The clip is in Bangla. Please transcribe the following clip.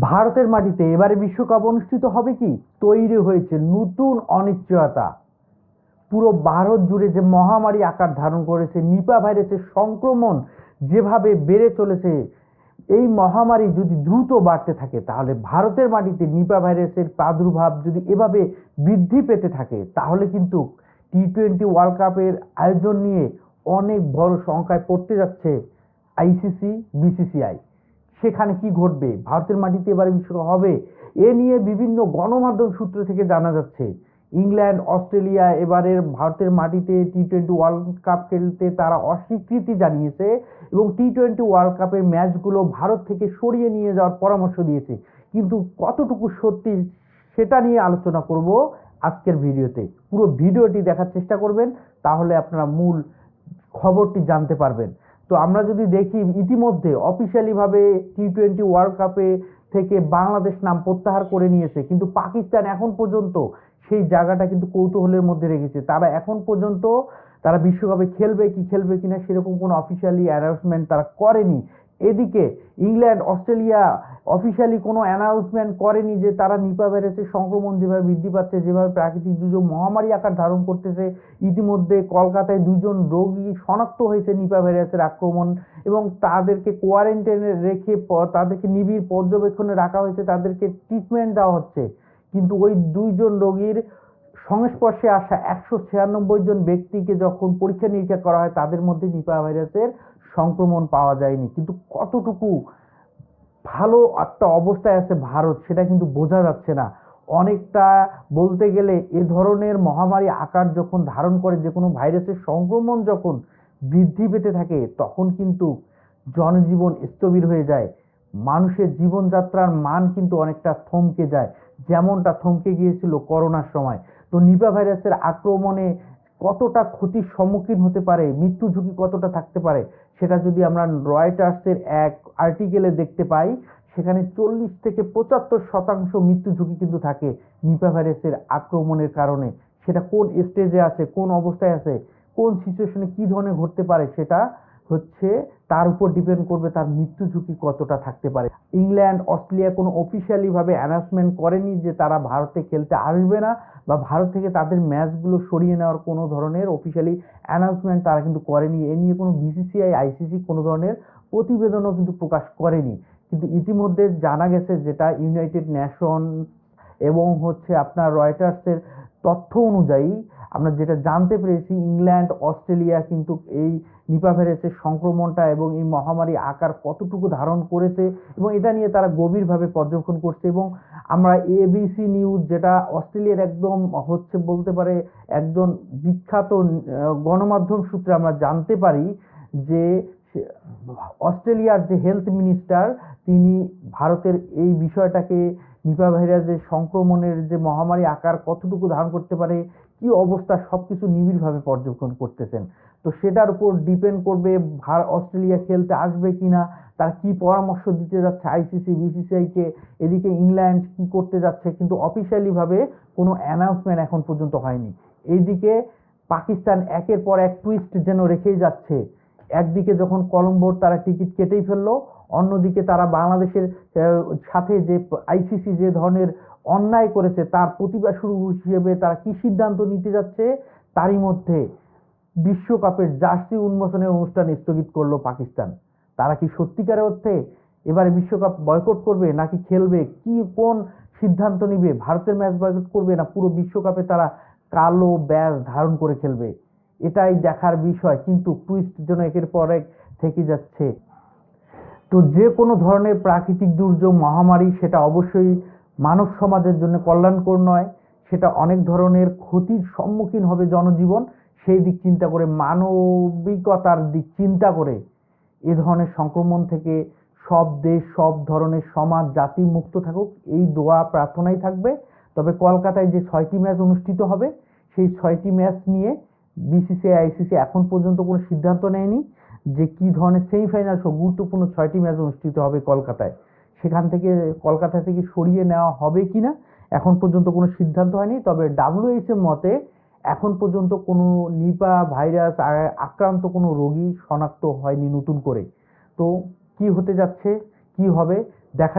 ভারতের মাটিতে এবারে বিশ্বকাপ অনুষ্ঠিত হবে কি? তৈরি হয়েছে নতুন অনিশ্চয়তা। পুরো ভারত জুড়ে যে মহামারী আকার ধারণ করেছে, নিপা ভাইরাসের সংক্রমণ যেভাবে বেড়ে চলেছে, এই মহামারী যদি দ্রুত বাড়তে থাকে তাহলে ভারতের মাটিতে নিপা ভাইরাসের প্রাদুর্ভাব যদি এভাবে বৃদ্ধি পেতে থাকে তাহলে কিন্তু টি-20 ওয়ার্ল্ড কাপের আয়োজন নিয়ে অনেক বড় শঙ্কায় পড়তে যাচ্ছে আইসিসি, বিসিসিআই। সেখানে কি ঘটবে? ভারতের মাটিতে এবারে বিশ্বকাপ হবে, এ নিয়ে বিভিন্ন গণমাধ্যম সূত্র থেকে জানা যাচ্ছে ইংল্যান্ড, অস্ট্রেলিয়া এবারের ভারতের মাটিতে টি-20 ওয়ার্ল্ড কাপ খেলতে তারা অস্বীকৃতি জানিয়েছে এবং টি-20 ওয়ার্ল্ড কাপের ম্যাচগুলো ভারত থেকে সরিয়ে নিয়ে যাওয়ার পরামর্শ দিয়েছে। কিন্তু কতটুকু সত্যি সেটা নিয়ে আলোচনা করব আজকের ভিডিওতে। পুরো ভিডিওটি দেখার চেষ্টা করবেন, তাহলে আপনারা মূল খবরটি জানতে পারবেন। তো আমরা যদি দেখি, ইতিমধ্যে অফিসিয়ালি ভাবে টি-20 ওয়ার্ল্ড কাপে থেকে বাংলাদেশ নাম প্রত্যাহার করে নিয়েছে, কিন্তু পাকিস্তান এখন পর্যন্ত সেই জায়গাটা কিন্তু কৌতূহলের মধ্যে রেখেছে। তারা এখন পর্যন্ত তারা বিশ্বকাপে খেলবে কি খেলবে কিনা সেরকম কোনো অফিসিয়ালি অ্যানাউন্সমেন্ট তারা করেনি। এদিকে ইংল্যান্ড, অস্ট্রেলিয়া অফিসিয়ালি কোনো অ্যানাউন্সমেন্ট করেনি যে তারা নিপা ভাইরাসের সংক্রমণ যেভাবে বৃদ্ধি পাচ্ছে, যেভাবে প্রাকৃতিক দুর্যোগ মহামারী আকার ধারণ করতেছে। ইতিমধ্যে কলকাতায় 2জন রোগী শনাক্ত হয়েছে নিপা ভাইরাসের আক্রমণ, এবং তাদেরকে কোয়ারেন্টাইনে রেখে তাদেরকে নিবিড় পর্যবেক্ষণে রাখা হয়েছে, তাদেরকে ট্রিটমেন্ট দেওয়া হচ্ছে। কিন্তু ওই 2জন রোগীর সংস্পর্শে আসা 196 জন ব্যক্তিকে যখন পরীক্ষা নিরীক্ষা করা হয় তাদের মধ্যে নিপা ভাইরাসের সংক্রমণ পাওয়া যায়নি। কিন্তু কতটুকু ভালো একটা অবস্থায় আছে ভারত সেটা কিন্তু বোঝা যাচ্ছে না। অনেকটা বলতে গেলে এ ধরনের মহামারী আকার যখন ধারণ করে, যে কোনো ভাইরাসের সংক্রমণ যখন বৃদ্ধি পেতে থাকে তখন কিন্তু জনজীবন স্থবির হয়ে যায়, মানুষের জীবনযাত্রার মান কিন্তু অনেকটা থমকে যায়, যেমনটা থমকে গিয়েছিল করোনার সময়। তো নিপা ভাইরাসের আক্রমণে কতটা ক্ষতির সম্মুখীন হতে পারে, মৃত্যু ঝুঁকি কতটা থাকতে পারে, সেটা যদি আমরা রয়টার্সের এক আর্টিকেলে দেখতে পাই, সেখানে 40 থেকে 75% মৃত্যু ঝুঁকি কিন্তু থাকে নিপা ভাইরাসের আক্রমণের কারণে। সেটা কোন স্টেজে আছে, কোন অবস্থায় আছে, কোন সিচুয়েশনে কি ধরনের ঘটতে পারে, সেটা হচ্ছে তার উপর ডিপেন্ড করবে তার মৃত্যু ঝুঁকি কতটা থাকতে পারে। ইংল্যান্ড, অস্ট্রেলিয়া কোনো অফিসিয়ালি ভাবে অ্যানাউন্সমেন্ট করেনি যে তারা ভারতে খেলতে আসবে না, বা ভারত থেকে তাদের ম্যাচগুলো সরিয়ে নেওয়ার কোনো ধরনের অফিসিয়ালি অ্যানাউন্সমেন্ট তারা কিন্তু করেনি। এ নিয়ে কোনো বিসিসিআই, আইসিসি কোনো ধরনের প্রতিবেদনও কিন্তু প্রকাশ করেনি। কিন্তু ইতিমধ্যে জানা গেছে, যেটা ইউনাইটেড নেশন এবং হচ্ছে আপনার রয়টার্সের তথ্য অনুযায়ী আমরা যেটা জানতে পেরেছি, ইংল্যান্ড, অস্ট্রেলিয়া কিন্তু এই নিপা ভাইরাসের সংক্রমণটা এবং এই মহামারী আকার কতটুকু ধারণ করেছে এবং এটা নিয়ে তারা গভীরভাবে পর্যবেক্ষণ করছে। এবং আমরা এবিসি নিউজ, যেটা অস্ট্রেলিয়ার একদম হচ্ছে বলতে পারে একজন বিখ্যাত গণমাধ্যম সূত্রে আমরা জানতে পারি যে অস্ট্রেলিয়ার যে হেলথ মিনিস্টার, তিনি ভারতের এই বিষয়টাকে, নিপা ভাইরাসের সংক্রমণের যে মহামারী আকার কতটুকু ধারণ করতে পারে, কি অবস্থা, সবকিছু নিবিড়ভাবে পর্যবেক্ষণ করতেছেন। তো সেটার উপর ডিপেন্ড করবে অস্ট্রেলিয়া খেলতে আসবে কিনা, তার কি পরামর্শ দিতে যাচ্ছে আইসিসি, বিসিসিআই কে। এদিকে ইংল্যান্ড কি করতে যাচ্ছে, কিন্তু অফিসিয়ালি ভাবে কোনো অ্যানাউন্সমেন্ট এখন পর্যন্ত হয়নি। এইদিকে পাকিস্তান একের পর এক টুইস্ট যেন রেখেই যাচ্ছে। একদিকে যখন কলম্বোর তারা টিকিট কেটেই ফেললো, অন্যদিকে তারা বাংলাদেশের সাথে যে আইসিসি যে ধরনের অন্যায় করেছে তার প্রতিবাদ শুরু হিসেবে তারা কি সিদ্ধান্ত নিতে যাচ্ছে, তারই মধ্যে বিশ্বকাপের জার্সি উন্মোচনের অনুষ্ঠান স্থগিত করলো পাকিস্তান। তারা কি সত্যিকার অর্থে এবারে বিশ্বকাপ বয়কট করবে নাকি খেলবে, কি কোন সিদ্ধান্ত নিবে? ভারতের ম্যাচ বয়কট করবে না পুরো বিশ্বকাপে তারা কালো ব্যাজ ধারণ করে খেলবে? এটাই দেখার বিষয়। কিন্তু টুইস্ট যেন একের পর এক থেকে যাচ্ছে। তো যে কোনো ধরনের প্রাকৃতিক দুর্যোগ, মহামারী, সেটা অবশ্যই মানব সমাজের জন্য কল্যাণকর নয়, সেটা অনেক ধরনের ক্ষতির সম্মুখীন হবে জনজীবন। সেই দিক চিন্তা করে, মানবিকতার দিক চিন্তা করে এ ধরনের সংক্রমণ থেকে সব দেশ, সব ধরনের সমাজ, জাতি মুক্ত থাকুক, এই দোয়া প্রার্থনাই থাকবে। তবে কলকাতায় যে 6টি ম্যাচ অনুষ্ঠিত হবে, সেই 6টি ম্যাচ নিয়ে বিসিসিআই, আইসিসি এখন পর্যন্ত কোনো সিদ্ধান্ত নেয়নি যে কি ধরনের সেমিফাইনাল সহ গুরুত্বপূর্ণ 6টি ম্যাচ অনুষ্ঠিত হবে কলকাতায়, সেখান থেকে কলকাতা থেকে সরিয়ে নেওয়া হবে কিনা এখন পর্যন্ত কোনো সিদ্ধান্ত হয়নি। তবে ডাব্লিউএইচ এর মতে এখন পর্যন্ত কোনো নিপা ভাইরাস আক্রান্ত কোনো রোগী শনাক্ত হয়নি নতুন করে। তো কি হতে যাচ্ছে, কি হবে দেখা